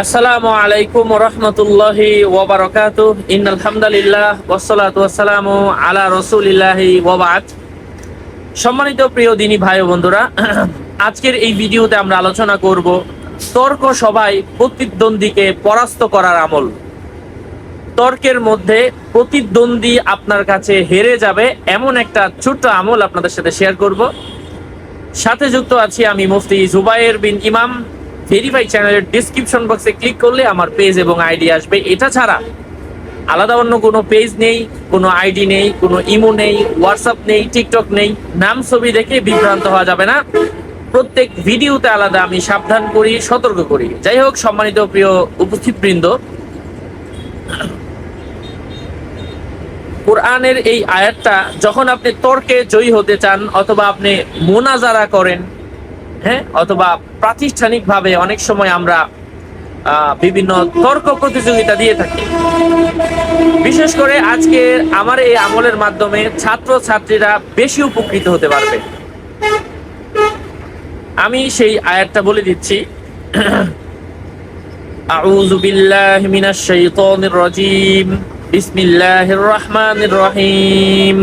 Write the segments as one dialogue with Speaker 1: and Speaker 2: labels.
Speaker 1: আসসালামু আলাইকুম ওয়া রাহমাতুল্লাহি ওয়া বারাকাতুহু। ইন্নাল হামদালিল্লাহ ওয়াসসালাতু ওয়াসসালামু আলা রাসূলিল্লাহি ওয়া বা'দ। সম্মানিত প্রিয় দিনী ভাই ও বন্ধুরা, আজকের এই ভিডিওতে আমরা আলোচনা করব তর্ক সভায় প্রতিদ্বন্দ্বীকে পরাস্ত করার আমল। তর্কের মধ্যে প্রতিদ্বন্দ্বী আপনার কাছে হেরে যাবে এমন একটা ছোট্ট আমল আপনাদের সাথে শেয়ার করব। সাথে যুক্ত আছি আমি মুফতি জুবায়ের বিন ইমাম। ভেরিফাই চ্যানেলের ডেসক্রিপশন বক্সে ক্লিক করলে আমার পেজ এবং আইডি আসবে। এটা ছাড়া আলাদা অন্য কোনো পেজ নেই, কোনো আইডি নেই, কোনো ইমো নেই, হোয়াটসঅ্যাপ নেই, টিকটক নেই। নাম ছবি দেখে বিভ্রান্ত হওয়া যাবে না। প্রত্যেক ভিডিওতে আলাদা আমি সাবধান করি, সতর্ক করি। যাই হোক, সম্মানিত প্রিয় উপস্থিতবৃন্দ, কোরআনের এই আয়াতটা যখন আপনি তর্কে জয়ী হতে চান অথবা আপনি মোনাজারা করেন, হ্যাঁ, অথবা প্রাতিষ্ঠানিকভাবে অনেক সময় আমরা বিভিন্ন তর্ক প্রতিযোগিতা দিয়ে থাকি। বিশেষ করে আজকে আমার এই আমলের মাধ্যমে ছাত্র ছাত্রীরা বেশি উপকৃত হতে পারবে। আমি সেই আয়াতটা বলে দিচ্ছি। আউযু বিল্লাহি মিনাশ শাইতানির রাজীম। বিসমিল্লাহির রহমানির রহিম।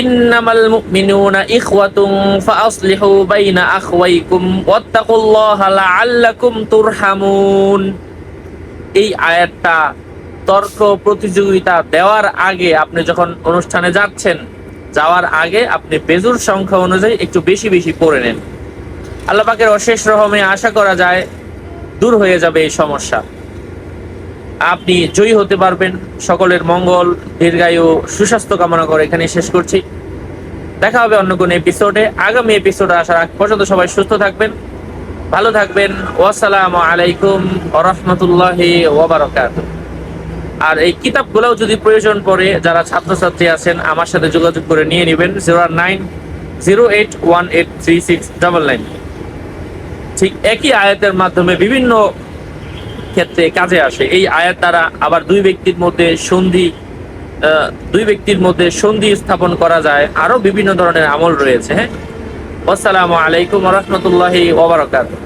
Speaker 1: ইন্নামাল মুমিনুনা ইখওয়াতুন ফাআসলিহু বাইনা আখওয়াইকুম ওয়াত্তাকুল্লাহা লাআল্লাকুম তুরহামুন। এই আয়াতটা তর্ক প্রতিযোগিতা দেওয়ার আগে, আপনি যখন অনুষ্ঠানে যাচ্ছেন, যাওয়ার আগে আপনি বেজুর সংখ্যা অনুযায়ী একটু বেশি বেশি পড়ে নেন। আল্লাহ পাকের অশেষ রহমে আশা করা যায় দূর হয়ে যাবে এই সমস্যা। আপনি জয়ী হতে পারবেন। সকলের মঙ্গল, দীর্ঘায়ু, সুস্বাস্থ্য কামনা করে এখানে শেষ করছি। দেখা হবে অন্য কোনো এপিসোডে। আগামী এপিসোডে আসার আগ পর্যন্ত সবাই সুস্থ থাকবেন, ভালো থাকবেন। ওয়াসসালামু আলাইকুম ওয়া রাহমাতুল্লাহি ওয়া বারাকাতুহু। আর এই কিতাবগুলোও যদি প্রয়োজন পড়ে, যারা ছাত্রছাত্রী আছেন আমার সাথে যোগাযোগ করে নিয়ে নেবেন 0908183699। ঠিক একই আয়াতের মাধ্যমে বিভিন্ন ক্ষেত্রে কাজে আসে। এই আয়াত দ্বারা আবার দুই ব্যক্তির মধ্যে সন্ধি স্থাপন করা যায়। আরো বিভিন্ন ধরনের আমল রয়েছে। হ্যাঁ, আসসালামু আলাইকুম ওয়া রাহমাতুল্লাহি ওয়া বারাকাতুহু।